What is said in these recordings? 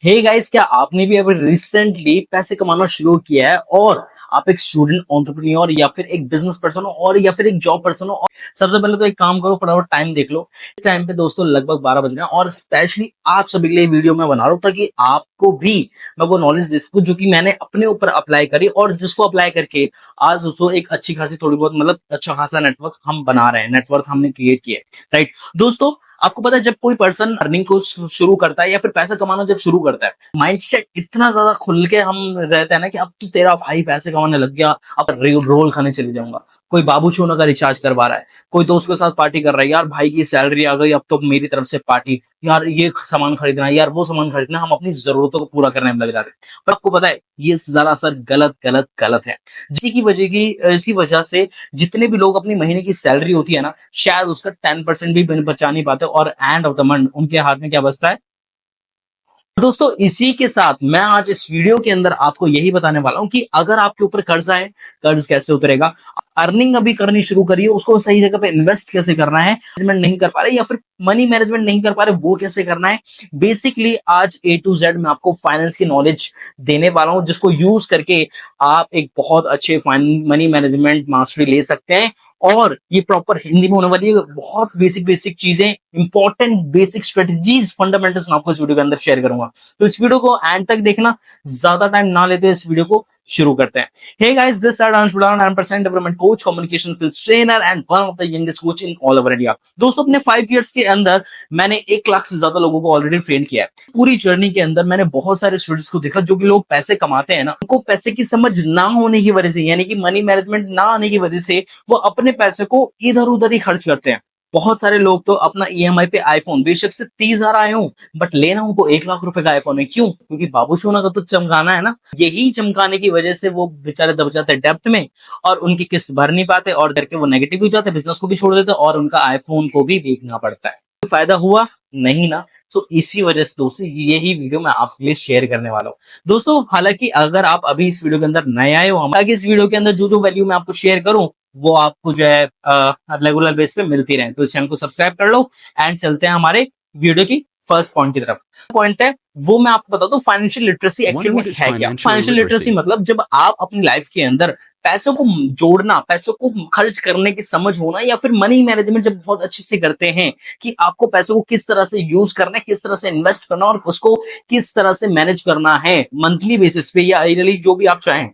Hey guys, क्या आपने भी अभी रिसेंटली पैसे कमाना शुरू किया है और आप एक स्टूडेंट एंटरप्रेन्योर या फिर एक बिजनेस पर्सन हो और या फिर एक जॉब पर्सन हो? और सबसे पहले तो एक काम करो, फटाफट टाइम देख लो। इस टाइम पे दोस्तों लगभग 12 बज रहे हैं और स्पेशली आप सभी के लिए वीडियो मैं बना रहा हूँ ताकि आपको भी मैं वो नॉलेज दे सकूं जो कि मैंने अपने ऊपर अप्लाई करी और जिसको अप्लाई करके आज उसको एक अच्छी खासी थोड़ी बहुत मतलब अच्छा खासा नेटवर्क हम बना रहे हैं, नेटवर्क हमने क्रिएट किया है। राइट दोस्तों, आपको पता है जब कोई पर्सन अर्निंग को शुरू करता है या फिर पैसा कमाना जब शुरू करता है, माइंडसेट इतना ज्यादा खुल के हम रहते हैं ना कि अब तो तेरा भाई पैसे कमाने लग गया, अब रोल खाने चले जाऊंगा। कोई बाबू सोना का रिचार्ज करवा रहा है, कोई दोस्त के साथ पार्टी कर रहा है, यार भाई की सैलरी आ गई अब तो मेरी तरफ से पार्टी, यार ये सामान खरीदना है, यार वो सामान खरीदना, हम अपनी जरूरतों को पूरा करने में लग जाते हैं। पर आपको पता है ये सरासर गलत गलत गलत है। इसी वजह से जितने भी लोग अपनी महीने की सैलरी होती है ना, शायद उसका 10% भी बचा नहीं पाते और एंड ऑफ द मंथ उनके हाथ में क्या बचता है। दोस्तों, इसी के साथ मैं आज इस वीडियो के अंदर आपको यही बताने वाला हूं कि अगर आपके ऊपर कर्ज आए, कर्ज कैसे उतरेगा, अर्निंग अभी करनी शुरू करिए, उसको सही जगह पे इन्वेस्ट कैसे करना है, मैनेजमेंट नहीं कर पा रहे या फिर मनी मैनेजमेंट नहीं कर पा रहे वो कैसे करना है। बेसिकली आज A to Z मैं आपको फाइनेंस की नॉलेज देने वाला हूं जिसको यूज करके आप एक बहुत अच्छे मनी मैनेजमेंट मास्टरी ले सकते हैं। और ये प्रॉपर हिंदी में होने वाली है, बहुत बेसिक बेसिक चीजें, इंपॉर्टेंट बेसिक स्ट्रेटजीज, फंडामेंटल्स मैं आपको इस वीडियो के अंदर शेयर करूंगा। तो इस वीडियो को एंड तक देखना, ज्यादा टाइम ना लेते इस वीडियो को शुरू करते हैं। Hey guys, this is Ansh Budana, 9% development coach, communication skills trainer and one of the youngest coach in all over India। दोस्तों, अपने 5 years के अंदर मैंने 1 लाख से ज्यादा लोगों को ऑलरेडी ट्रेन किया है। पूरी जर्नी के अंदर मैंने बहुत सारे स्टूडेंट्स को देखा जो कि लोग पैसे कमाते हैं ना, उनको पैसे की समझ ना होने की वजह से, यानी कि मनी मैनेजमेंट ना आने की वजह से वो अपने पैसे को इधर उधर ही खर्च करते हैं। बहुत सारे लोग तो अपना EMI पे आईफोन, बेशक से 30,000 आए हो बट लेना हो तो 1 लाख रुपए का आईफोन है। क्यों? क्योंकि बाबू सोना का तो चमकाना है ना। यही चमकाने की वजह से वो बेचारे दब जाते हैं डेप्थ में और उनकी किस्त भर नहीं पाते और करके वो नेगेटिव हो जाते हैं, बिजनेस को भी छोड़ देते हैं और उनका आईफोन को भी देखना पड़ता है। तो फायदा हुआ नहीं ना। तो इसी वजह से दोस्तों यही वीडियो मैं आपके लिए शेयर करने वाला हूँ। दोस्तों, हालांकि अगर आप अभी इस वीडियो के अंदर नए आए हो, हमारे इस वीडियो के अंदर जो जो वैल्यू मैं आपको शेयर करूं वो आपको जो है रेगुलर बेस पे मिलती रहे, तो इस चैनल को सब्सक्राइब कर लो एंड चलते हैं हमारे वीडियो की फर्स्ट पॉइंट की तरफ। पॉइंट है वो मैं आपको बताता हूँ, फाइनेंशियल लिटरेसी एक्चुअली में है क्या। फाइनेंशियल लिटरेसी मतलब जब आप अपनी लाइफ के अंदर पैसों को जोड़ना, पैसों को खर्च करने की समझ होना, या फिर मनी मैनेजमेंट जब बहुत अच्छे से करते हैं कि आपको पैसों को किस तरह से यूज करना है, किस तरह से इन्वेस्ट करना और उसको किस तरह से मैनेज करना है मंथली बेसिस पे या ईयरली, जो भी आप चाहें,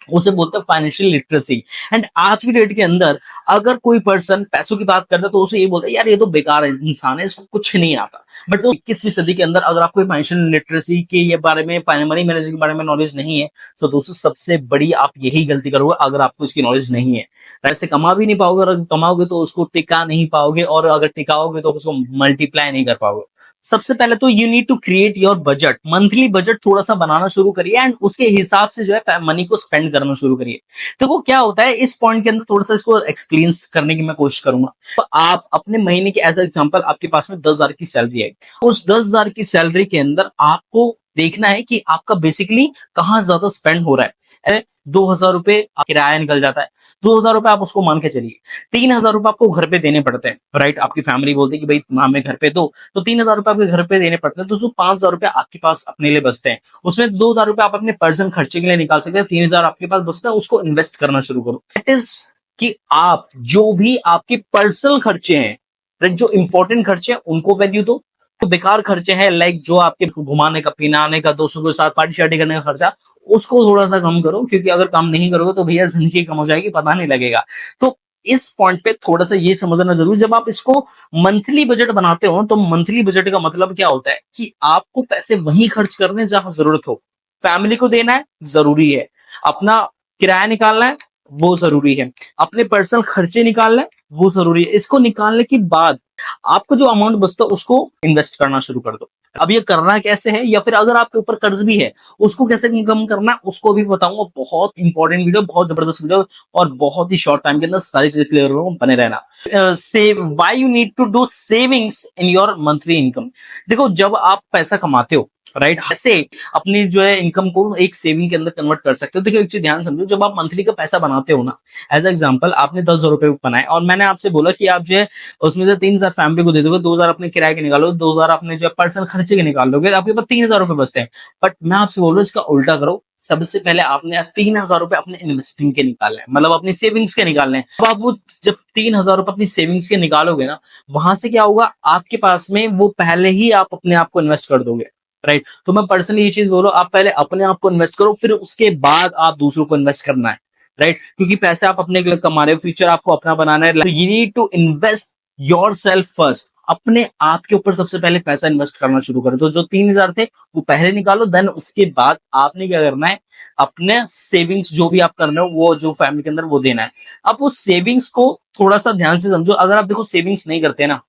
उसे बोलते हैं फाइनेंशियल लिटरेसी। एंड आज की डेट के अंदर अगर कोई पर्सन पैसों की बात करता है तो उसे ये बोलता है यार ये तो बेकार इंसान है, इसको कुछ नहीं आता। बट तो 21वीं सदी के अंदर अगर आपको फाइनेंशियल लिटरेसी के ये बारे में, मनी मैनेजमेंट के बारे में नॉलेज नहीं है, तो दोस्तों सबसे बड़ी आप यही गलती करोगे अगर आपको इसकी नॉलेज नहीं है। पैसे कमा भी नहीं पाओगे, अगर कमाओगे तो उसको टिका नहीं पाओगे और अगर टिकाओगे तो उसको मल्टीप्लाई नहीं कर पाओगे। सबसे पहले तो you need to create your budget, monthly budget थोड़ा सा बनाना शुरू करिए एंड उसके हिसाब से जो है मनी को स्पेंड करना शुरू करिए। तो वो क्या होता है इस पॉइंट के अंदर थोड़ा सा इसको एक्सप्लेन करने की मैं कोशिश करूंगा। तो आप अपने महीने की एज एग्जांपल आपके पास में 10,000 की सैलरी है, उस 10,000 की सैलरी के अंदर आपको देखना है कि आपका बेसिकली कहाँ ज्यादा स्पेंड हो रहा है। 2,000 रुपए किराया निकल जाता है, 2,000 रुपए आप उसको मान के चलिए, 3,000 रुपए आपको घर पे देने पड़ते हैं। राइट, आपकी फैमिली बोलती है कि भाई हमें घर पे दो, तो 3,000 रुपए आपके घर पे देने पड़ते हैं, तो 5,000 रुपए आपके पास अपने लिए बचते हैं। उसमें 2,000 रुपए आप अपने पर्सनल खर्चे के लिए निकाल सकते हैं, 3,000 आपके पास बचता है, उसको इन्वेस्ट करना शुरू करो। दैट इज कि आप जो भी आपके पर्सनल खर्चे हैं, जो इंपॉर्टेंट खर्चे हैं उनको वैल्यू दो। तो बेकार खर्चे हैं लाइक जो आपके घुमाने का, पीनाने का, दोस्तों के साथ पार्टी शार्टी करने का खर्चा, उसको थोड़ा सा कम करो, क्योंकि अगर कम नहीं करोगे तो भैया जिंदगी कम हो जाएगी, पता नहीं लगेगा। तो इस पॉइंट पे थोड़ा सा ये समझना जरूरी, जब आप इसको मंथली बजट बनाते हो तो मंथली बजट का मतलब क्या होता है कि आपको पैसे वहीं खर्च करने जहां जरूरत हो। फैमिली को देना है जरूरी है, अपना किराया निकालना है वो जरूरी है, अपने पर्सनल खर्चे निकालना है वो जरूरी है। इसको निकालने के बाद आपको जो अमाउंट बचता है उसको इन्वेस्ट करना शुरू कर दो। अब ये करना कैसे है, या फिर अगर आपके ऊपर कर्ज भी है उसको कैसे कम करना है उसको भी बताऊंगा। बहुत इंपॉर्टेंट वीडियो, बहुत जबरदस्त वीडियो और बहुत ही शॉर्ट टाइम के अंदर सारी चीजें क्लियर हो, बने रहना। Save why you need to do savings in your monthly income. देखो, जब आप पैसा कमाते हो राइट। ऐसे अपनी जो है इनकम को एक सेविंग के अंदर कन्वर्ट कर सकते हो। देखिए एक चीज ध्यान समझो, जब आप मंथली का पैसा बनाते हो ना, एज एग्जांपल आपने 10,000 रुपए बनाए और मैंने आपसे बोला कि आप जो है उसमें से 3,000 फैमिली को दे दोगे, 2,000 अपने किराए के निकालो, 2,000 अपने जो है पर्सनल खर्चे के निकाल लोगे, आपके पास 3,000 रुपए बचते हैं। बट मैं आपसे बोल रहा हूँ इसका उल्टा करो। सबसे पहले आपने 3,000 रुपए अपने इन्वेस्टिंग के निकालने हैं, मतलब अपनी सेविंग्स के निकालने हैं। अब आप वो जब 3,000 रुपए अपनी सेविंग्स के निकालोगे ना, वहां से क्या होगा, आपके पास में वो पहले ही आप अपने आप को इन्वेस्ट कर दोगे। राइट। तो मैं पर्सनली ये चीज बोलो, आप पहले अपने आप को इन्वेस्ट करो, फिर उसके बाद आप दूसरों को इन्वेस्ट करना है। राइट। क्योंकि पैसे आप अपने के लिए कमा रहे हो, फ्यूचर आपको अपना बनाना है, तो you need to invest yourself first. अपने आप के ऊपर सबसे पहले पैसा इन्वेस्ट करना शुरू करो। तो जो 3,000 थे वो पहले निकालो, देन उसके बाद आपने क्या करना है, अपने सेविंग्स जो भी आप कर रहे हो वो जो फैमिली के अंदर वो देना है। अब उस सेविंग्स को थोड़ा सा ध्यान से समझो। अगर आप देखो सेविंग्स नहीं करते ना,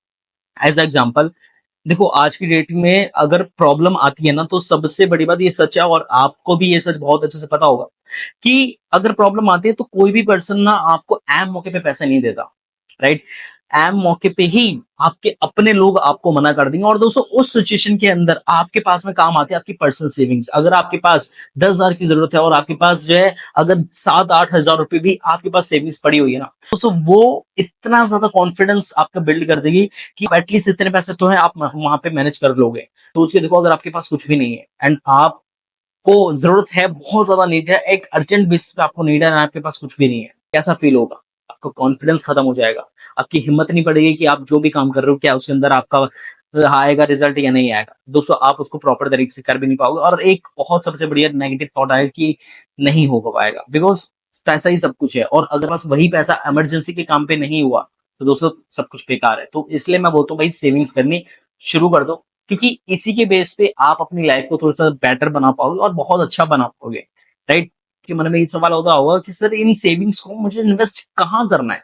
एज एग्जाम्पल देखो आज की डेट में अगर प्रॉब्लम आती है ना, तो सबसे बड़ी बात ये सच है और आपको भी ये सच बहुत अच्छे से पता होगा कि अगर प्रॉब्लम आती है तो कोई भी पर्सन ना आपको ऐन मौके पे पैसा नहीं देता। राइट। ऐन मौके पे ही आपके अपने लोग आपको मना कर देंगे। और दोस्तों उस सिचुएशन के अंदर आपके पास में काम आती है आपकी पर्सनल सेविंग्स। अगर आपके पास 10,000 की जरूरत है और आपके पास जो है अगर 7-8 हज़ार रुपए भी आपके पास सेविंग्स पड़ी हुई है ना, दोस्तों वो इतना ज्यादा कॉन्फिडेंस आपका बिल्ड कर देगी कि एटलीस्ट इतने पैसे तो है, आप वहां पे मैनेज कर लोगे। सोच के देखो, अगर आपके पास कुछ भी नहीं है एंड आपको जरूरत है, बहुत ज्यादा नीड है, एक अर्जेंट बेसिस पे आपको नीड है, आपके पास कुछ भी नहीं है, कैसा फील होगा? आपका कॉन्फिडेंस खत्म हो जाएगा। आपकी हिम्मत नहीं पड़ेगी कि आप जो भी काम कर रहे हो क्या उसके अंदर आपका आएगा रिजल्ट या नहीं आएगा। दोस्तों आप उसको प्रॉपर तरीके से कर भी नहीं पाओगे। और एक बहुत सबसे बढ़िया नेगेटिव थॉट आएगा कि नहीं हो पाएगा, बिकॉज पैसा ही सब कुछ है, और अगर बस वही पैसा इमरजेंसी के काम पे नहीं हुआ तो दोस्तों सब कुछ बेकार है। तो इसलिए मैं बोलता हूँ भाई सेविंग्स करनी शुरू कर दो, क्योंकि इसी के बेस पे आप अपनी लाइफ को थोड़ा सा बेटर बना पाओगे और बहुत अच्छा बना पाओगे। राइट। कि मन में ये सवाल होता होगा कि सर इन सेविंग्स को मुझे इन्वेस्ट कहाँ करना है।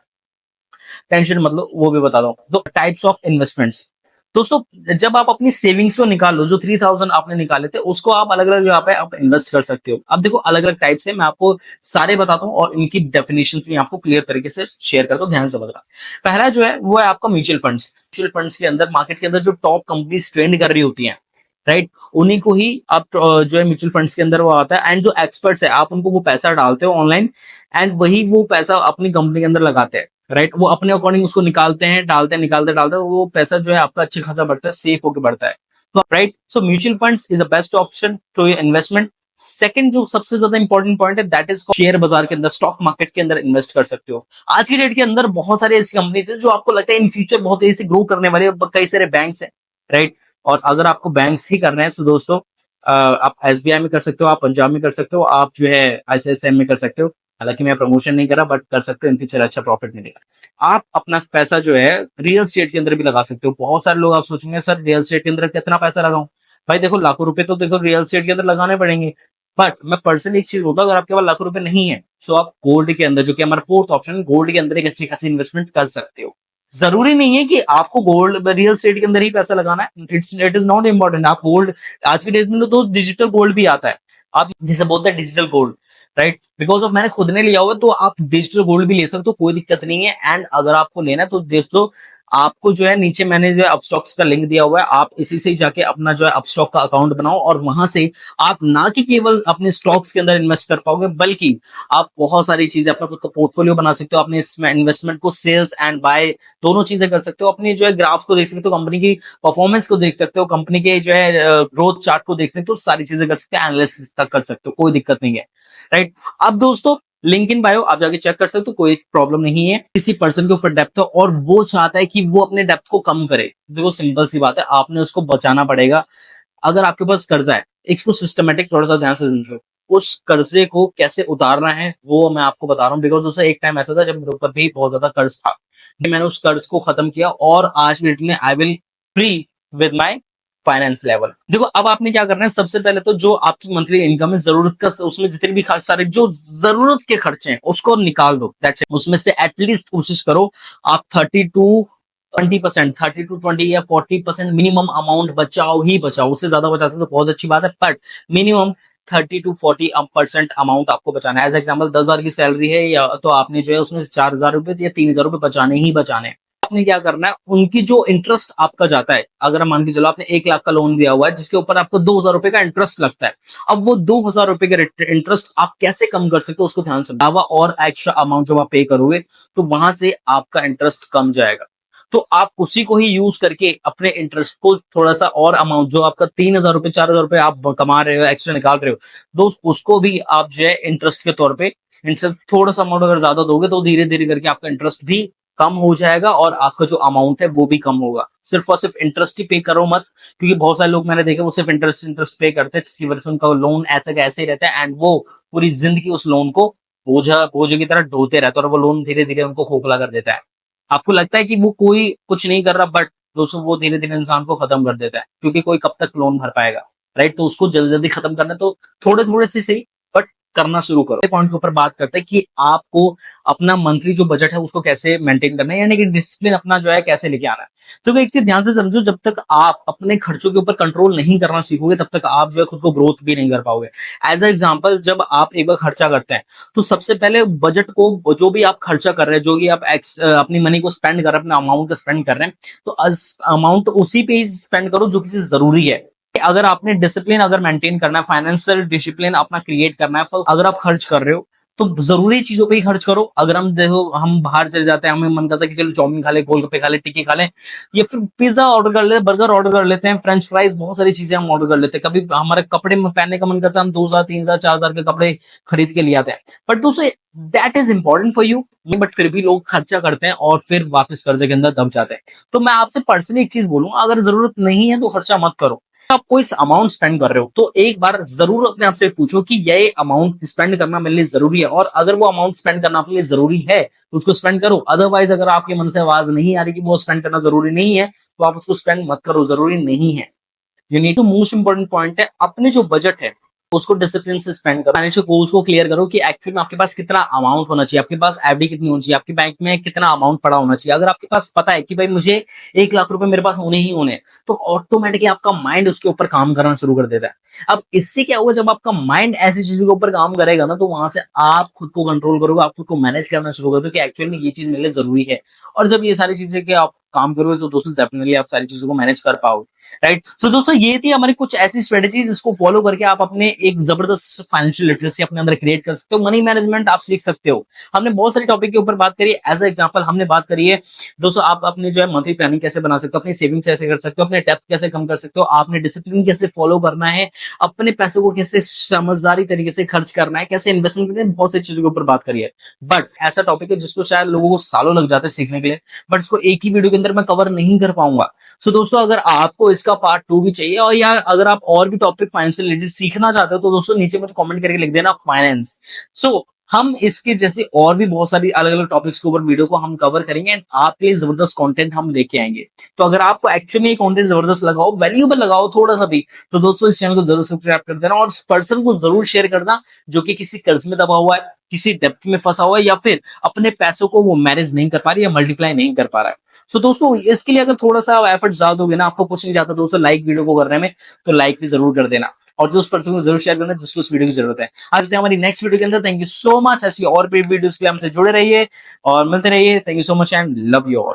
टेंशन मतलब वो भी बता दो। तो टाइप्स ऑफ इन्वेस्टमेंट्स, दोस्तों जब आप अपनी सेविंग्स को निकाल लो, जो 3,000 आपने निकाले थे उसको आप अलग अलग जगह पे आप इन्वेस्ट कर सकते हो। अब देखो अलग अलग टाइप्स है, मैं आपको सारे बताता हूँ और इनकी डेफिनेशन भी आपको क्लियर तरीके से शेयर करता हूँ, ध्यान से बताना। पहला जो है वो है आपका म्यूचुअल फंड्स। म्यूचुअल फंड्स के अंदर मार्केट के अंदर जो टॉप कंपनीज ट्रेंड कर रही होती हैं, राइट, उन्हीं को ही आप जो है म्यूचुअल फंड्स के अंदर वो आता है। एंड जो एक्सपर्ट्स है आप उनको वो पैसा डालते हो ऑनलाइन, एंड वही वो पैसा अपनी कंपनी के अंदर लगाते हैं। राइट। वो अपने अकॉर्डिंग उसको निकालते हैं, डालते हैं, निकालते डालते हैं, वो पैसा जो है आपका अच्छे खासा बढ़ता है, सेफ होकर बढ़ता है। तो right, so mutual funds is the best option to investment. Second जो सबसे ज्यादा इंपॉर्टेंट पॉइंट है दैट इज शेयर बाजार के अंदर, स्टॉक मार्केट के अंदर इन्वेस्ट कर सकते हो। आज की डेट के अंदर बहुत सारी ऐसी कंपनीज है जो आपको लगता है इन फ्यूचर बहुत तेजी से ग्रो करने वाली है। कई सारे बैंक्स हैं। राइट। और अगर आपको बैंक्स ही करना है तो दोस्तों आप एसबीआई में कर सकते हो, आप पंजाब में कर सकते हो, आप जो है आईसीआईसीआई में कर सकते हो। हालांकि मैं प्रमोशन नहीं करा, बट कर सकते हो, इन फ्यूचर अच्छा प्रॉफिट मिलेगा। आप अपना पैसा जो है रियल स्टेट के अंदर भी लगा सकते हो। बहुत सारे लोग आप सोचेंगे सर रियल स्टेट के अंदर कितना पैसा लगाऊं। भाई देखो लाखों रुपए तो देखो रियल स्टेट के अंदर लगाने पड़ेंगे। बट मैं पर्सनली एक चीज बोलता हूँ, अगर आपके पास लाखों रुपए नहीं है तो आप गोल्ड के अंदर, जो कि हमारा फोर्थ ऑप्शन, गोल्ड के अंदर एक अच्छी खासी इन्वेस्टमेंट कर सकते हो। जरूरी नहीं है कि आपको गोल्ड रियल स्टेट के अंदर ही पैसा लगाना है। It is not important. आप गोल्ड आज के डेट में तो डिजिटल गोल्ड भी आता है, आप जिसे बोलते हैं digital gold. Right. Because of मैंने खुद ने लिया हुआ, तो आप डिजिटल गोल्ड भी ले सकते हो, कोई दिक्कत नहीं है। एंड अगर आपको लेना है तो दोस्तों आपको जो है नीचे मैंने जो है अपस्टॉक्स का लिंक दिया हुआ है, आप इसी से जाके अपना जो है अपस्टॉक का अकाउंट बनाओ, और वहां से आप ना कि केवल अपने स्टॉक्स के अंदर इन्वेस्ट कर पाओगे, बल्कि आप बहुत सारी चीजें अपना खुद का पोर्टफोलियो बना सकते हो। अपने इसमें इन्वेस्टमेंट को सेल्स एंड बाय दोनों चीजें कर सकते हो। अपनी जो है ग्राफ को देख सकते हो, कंपनी की परफॉर्मेंस को देख सकते हो, कंपनी के जो है ग्रोथ चार्ट को देख सकते हो, सारी चीजें कर सकते हो, एनालिसिस तक कर सकते हो, कोई दिक्कत नहीं है। राइट। अब दोस्तों लिंक इन बायो आप जाके चेक कर सकते हो, कोई प्रॉब्लम नहीं है। किसी पर्सन के ऊपर डेप्थ है और वो चाहता है कि वो अपने डेप्थ को कम करे, देखो सिंपल सी बात है, आपने उसको बचाना पड़ेगा। अगर आपके पास कर्जा है, इसको सिस्टमेटिक थोड़ा सा ध्यान से समझो, उस कर्जे को कैसे उतारना है वो मैं आपको बता रहा हूँ। बिकॉज उससे एक टाइम ऐसा था जब मेरे ऊपर भी बहुत ज्यादा कर्ज था, मैंने उस कर्ज को खत्म किया और आज डेट में I will free with my finance level. देखो अब आपने क्या करना है, सबसे पहले तो जो आपकी मंथली इनकम है, जरूरत का उसमें जितने भी सारे जो जरूरत के खर्चे हैं उसको निकाल दो। That's it. उसमें से एटलीस्ट कोशिश करो आप 30 to 20%, 30 to 20 या 40% मिनिमम अमाउंट बचाओ ही बचाओ। उससे ज्यादा बचाते तो बहुत अच्छी बात है, बट मिनिमम 30 to 40% अमाउंट आपको बचाना है। एज एग्जाम्पल 10,000 की सैलरी है, या तो आपने जो है उसमें से 4,000 रुपए या 3,000 रुपए बचाने ही बचाने हैं। आपने क्या करना है, उनकी जो इंटरेस्ट आपका जाता है, अगर मान के चलो आपने 1 लाख का लोन दिया हुआ है जिसके ऊपर आपको 2,000 रुपए का इंटरेस्ट लगता है, अब वो 2,000 रुपए का इंटरेस्ट आप कैसे कम कर सकते हो उसको ध्यान से अलावा और एक्स्ट्रा अमाउंट जब आप पे करोगे तो वहां से आपका इंटरेस्ट कम जाएगा। तो आप उसी को ही यूज करके अपने इंटरेस्ट को थोड़ा सा और अमाउंट जो आपका 3,000 रुपए 4,000 रुपए आप कमा रहे हो एक्स्ट्रा निकाल रहे हो, दोस्त उसको भी आप जो है इंटरेस्ट के तौर पे इनसे थोड़ा सा अमाउंट अगर ज्यादा दोगे तो धीरे धीरे करके आपका इंटरेस्ट भी कम हो जाएगा और आपका जो अमाउंट है वो भी कम होगा। सिर्फ और सिर्फ इंटरेस्ट ही पे करो मत, क्योंकि बहुत सारे लोग मैंने देखे वो सिर्फ इंटरेस्ट पे करते हैं जिसकी वजह से उनका लोन ऐसा का ऐसे ही रहता है एंड वो पूरी जिंदगी उस लोन को बोझ की तरह ढोते रहते हैं और वो लोन धीरे धीरे उनको खोखला कर देता है। आपको लगता है कि वो कोई कुछ नहीं कर रहा, बट दोस्तों वो धीरे धीरे इंसान को खत्म कर देता है, क्योंकि कोई कब तक लोन भर पाएगा, राइट। तो उसको जल्दी जल्दी खत्म करना है, तो थोड़े थोड़े से सही बट करना शुरू करो। पॉइंट के ऊपर बात करते हैं कि आपको अपना मंथली जो बजट है उसको कैसे मेंटेन करना है, यानी कि डिसिप्लिन अपना जो है कैसे लेके आना है। तो एक चीज ध्यान से समझो, जब तक आप अपने खर्चों के ऊपर कंट्रोल नहीं करना सीखोगे तब तक आप जो है खुद को ग्रोथ भी नहीं कर पाओगे। एज अ एग्जाम्पल, जब आप एक बार खर्चा करते हैं तो सबसे पहले बजट को, जो भी आप खर्चा कर रहे हैं, जो भी आप अपनी मनी को स्पेंड कर रहे हैं, अपने अमाउंट को स्पेंड कर रहे हैं, तो अमाउंट उसी पे ही स्पेंड करो जो किसी जरूरी है। अगर आपने डिसिप्लिन अगर मेंटेन करना है, फाइनेंशियल डिसिप्लिन अपना क्रिएट करना है, तो अगर आप खर्च कर रहे हो तो जरूरी चीजों पे ही खर्च करो। अगर हम देखो हम बाहर चले जाते हैं, हमें मन करता है कि चलो चाउमीन खा ले, गोलगप्पे खा ले, टिक्की खा ले, या फिर पिज्जा ऑर्डर कर लेते, बर्गर ऑर्डर कर लेते हैं, फ्रेंच फ्राइज, बहुत सारी चीजें हम ऑर्डर कर लेते हैं। कभी हमारे कपड़े में पहनने का मन करता है, हम 2,000 3,000 4,000 के कपड़े खरीद के ले आते हैं, बट दोस्तों that is important for you, but फिर भी लोग खर्चा करते हैं और फिर वापस कर्जे के अंदर दब जाते हैं। तो मैं आपसे पर्सनली एक चीज बोलूंगा, अगर जरूरत नहीं है तो खर्चा मत करो। आप कोई अमाउंट स्पेंड कर रहे हो तो एक बार जरूर अपने आप से पूछो कि ये अमाउंट स्पेंड करना मेरे लिए जरूरी है, और अगर वो अमाउंट स्पेंड करना आपके लिए जरूरी है तो उसको स्पेंड करो। अदरवाइज अगर आपके मन से आवाज नहीं आ रही कि वो स्पेंड करना जरूरी नहीं है तो आप उसको स्पेंड मत करो, जरूरी नहीं है। You need to, most important point है, अपने जो बजट है उसको डिसिप्लिन से स्पेंड करो। फाइनेंशियल गोल्स को क्लियर करो कि एक्चुअल में आपके पास कितना अमाउंट होना चाहिए, आपके पास एफडी कितनी होनी चाहिए, आपके बैंक में कितना अमाउंट पड़ा होना चाहिए। अगर आपके पास पता है कि भाई मुझे 1 लाख रुपए मेरे पास होने ही होने, तो ऑटोमेटिकली आपका माइंड उसके ऊपर काम करना शुरू कर देता है। अब इससे क्या होगा, जब आपका माइंड ऐसी चीजों के ऊपर काम करेगा ना, तो वहां से आप खुद को कंट्रोल करोगे, आप खुद को मैनेज करना शुरू कर दो कि एक्चुअल में ये चीज मेरे लिए जरूरी है। और जब ये सारी चीजें कि आप काम करोगे तो दोस्तों डेफिनेटली आप सारी चीजों को मैनेज कर पाओगे, राइट। सो दोस्तों ये थी हमारी कुछ ऐसी स्ट्रेटेजीज, इसको फॉलो करके आप अपने एक जबरदस्त फाइनेंशियल लिटरेसी अपने अंदर क्रिएट कर सकते हो, मनी मैनेजमेंट आप सीख सकते हो। हमने बहुत सारे टॉपिक के ऊपर बात करी, एज अ एग्जांपल हमने बात करी है दोस्तों, आप अपने जो है मंथली प्लानिंग कैसे बना सकते हो, अपनी सेविंग्स कैसे कर सकते हो, अपने डेब्ट कैसे कम कर सकते हो, आपने डिसिप्लिन कैसे फॉलो करना है, अपने पैसों को कैसे समझदारी तरीके से खर्च करना है, कैसे इन्वेस्टमेंट करना है, बहुत सारी चीजों के ऊपर बात करी है। बट ऐसा टॉपिक है जिसको शायद लोगों को सालों लग जाते हैं सीखने के लिए, बट इसको एक ही वीडियो के अंदर मैं कवर नहीं कर पाऊंगा। सो दोस्तों अगर आपको इसका पार्ट 2 भी चाहिए, और या अगर आप और भी टॉपिक फाइनेंस से रिलेटेड सीखना चाहते हो, तो दोस्तों नीचे मुझे कमेंट करके लिख देना फाइनेंस। सो हम इसके जैसे और भी बहुत सारी अलग अलग टॉपिक्स के ऊपर वीडियो को हम कवर करेंगे एंड आपके लिए जबरदस्त कंटेंट हम लेके आएंगे। तो अगर आपको एक्चुअली कंटेंट जबरदस्त लगाओ, वैल्यूएबल लगाओ थोड़ा सा भी, तो दोस्तों इस चैनल को जरूर सब्सक्राइब कर देना और उस पर्सन को जरूर शेयर करना जो कि किसी कर्ज में दबा हुआ है, किसी डेप्थ में फंसा हुआ है, या फिर अपने पैसों को वो मैनेज नहीं कर पा रही या मल्टीप्लाई नहीं कर पा रहा है। सो दोस्तों इसके लिए अगर थोड़ा सा एफर्ट ज्यादा दोगे ना, आपको कुछ नहीं जाता दोस्तों लाइक वीडियो को करने में, तो लाइक भी जरूर कर देना और जो उस पर्सन को जरूर शेयर करना जिसको उस वीडियो की जरूरत है। आज हमारी नेक्स्ट वीडियो के अंदर। थैंक यू सो मच, ऐसी और भी वीडियोस के लिए हमसे जुड़े रहिए और मिलते रहिए। Thank you so much and love you all.